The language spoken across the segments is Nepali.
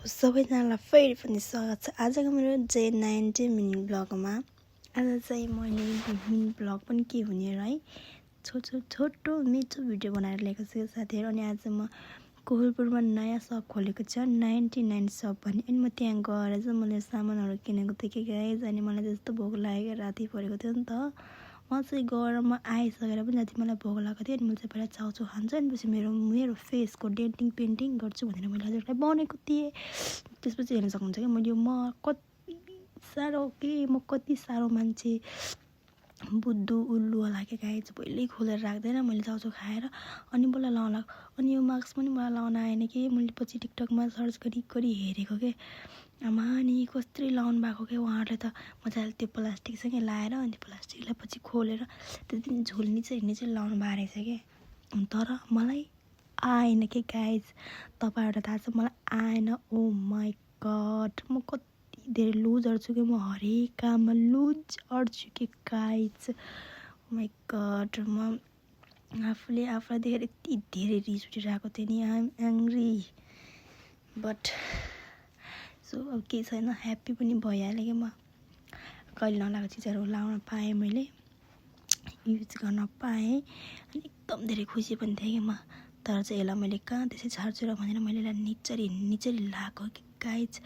सबैजनालाई फेरि पनि स्वागत छ आजको मेरो डे 90 मिनट ब्लगमा। आज चाहिँ मैले मिनी ब्लग पनि के हुने है, छोटो मिठो भिडियो बनाएर ल्याएको छु साथीहरू। अनि आज म कोहलपुरमा नयाँ सप खोलेको छ 99 सप भन्ने। अनि म त्यहाँ गएर चाहिँ मैले सामानहरू किनेको थिएँ कि गाइज। अनि मलाई त्यस्तो भोक लागेको राति परेको थियो नि त। म चाहिँ गएर म आइसकेर पनि जति मलाई भोक लागेको थियो अनि मैले चाहिँ पहिला चाउचाउ खान्छु अनि पछि मेरो फेसको डेन्टिङ पेन्टिङ गर्छु भनेर मैले हजुरलाई बनेको थिएँ। त्यसपछि हेर्न सक्नुहुन्छ कि मैले म कति साह्रो मान्छे बुद्धु उल्लु होला के गाइज। पहिल्यै खोलेर राख्दैन मैले चाउचाउ खाएर अनि मलाई लाउन। अनि यो मास्क पनि मलाई लाउन आएन कि मैले पछि टिकटकमा सर्च गरी हेरेको के आमा नि कसरी लाउनु भएको के उहाँहरूले त। मजाले त्यो प्लास्टिकसँगै लाएर अनि त्यो प्लास्टिकलाई पछि खोलेर त्यति झोल्नी चाहिँ लाउनु भएको रहेछ के। तर मलाई आएन के गाइज। तपाईँहरूलाई थाहा छ मलाई आएन। ओ माई गड, म कति धेरै लुजर छु कि म हरेक काममा लुजर छु कि गाइज। ओ माई गड, म आफूलाई देखेर यति धेरै रिस उठिरहेको थियो नि। I am angry but so अब केही छैन, ह्याप्पी पनि भइहालेँ कि म। कहिले नलाएको चिजहरू लाउन पाएँ, मैले युज गर्न पाएँ अनि एकदम धेरै खुसी पनि थिएँ कि म। तर चाहिँ यसलाई मैले कहाँ त्यसै छाड्छु र भनेर मैले यसलाई निचरी लगाएको कि गाइज।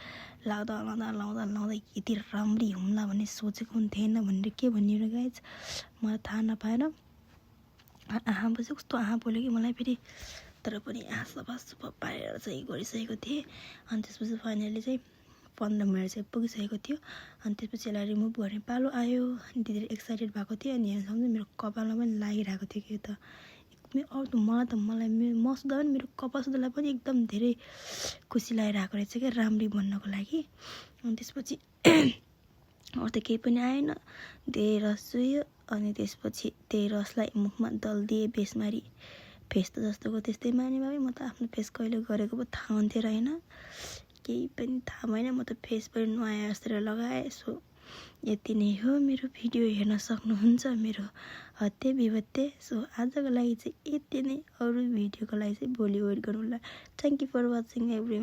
लाउँदा यति राम्ररी हुम्ला भन्ने सोचेको पनि थिएन भनेर के भन्ने र गाइज। मलाई थाहा नपाएर आहा पछि कस्तो आहा बोल्यो कि मलाई फेरि। तर पनि आहा सफा पारेर चाहिँ गरिसकेको थिएँ। अनि त्यसपछि फाइनली चाहिँ 15 मिनट चाहिँ पुगिसकेको थियो। अनि त्यसपछि यसलाई रिमुभ गर्ने पालो आयो। अनि धेरै एक्साइटेड भएको थियो। अनि हेर्न सक्नुहुन्छ मेरो कपालमा पनि लागिरहेको थियो कि त मलाई मसुदा पनि मेरो कपाल सुदालाई पनि एकदम धेरै खुसी लागिरहेको रहेछ क्या राम्ररी बन्नको लागि। अनि त्यसपछि अरू त केही पनि आएन, धेरै रस चुयो। अनि त्यसपछि त्यही रसलाई मुखमा दलिदिएँ बेसमारी। फेस त जस्तोको त्यस्तै माने भाइ। म त आफ्नो फेस कहिले गरेको पो थाहा हुन्थ्यो रहेन, केही पनि थाहा भएन। म त फेस पनि नयाँ जस्तो लगाएँ। सो यति नै हो, मेरो भिडियो हेर्न सक्नुहुन्छ मेरो हत्ते बिभत्ते। सो आजको लागि चाहिँ यति नै, अरू भिडियोको लागि चाहिँ भोलि वेट गर्नु होला। Thank you for watching every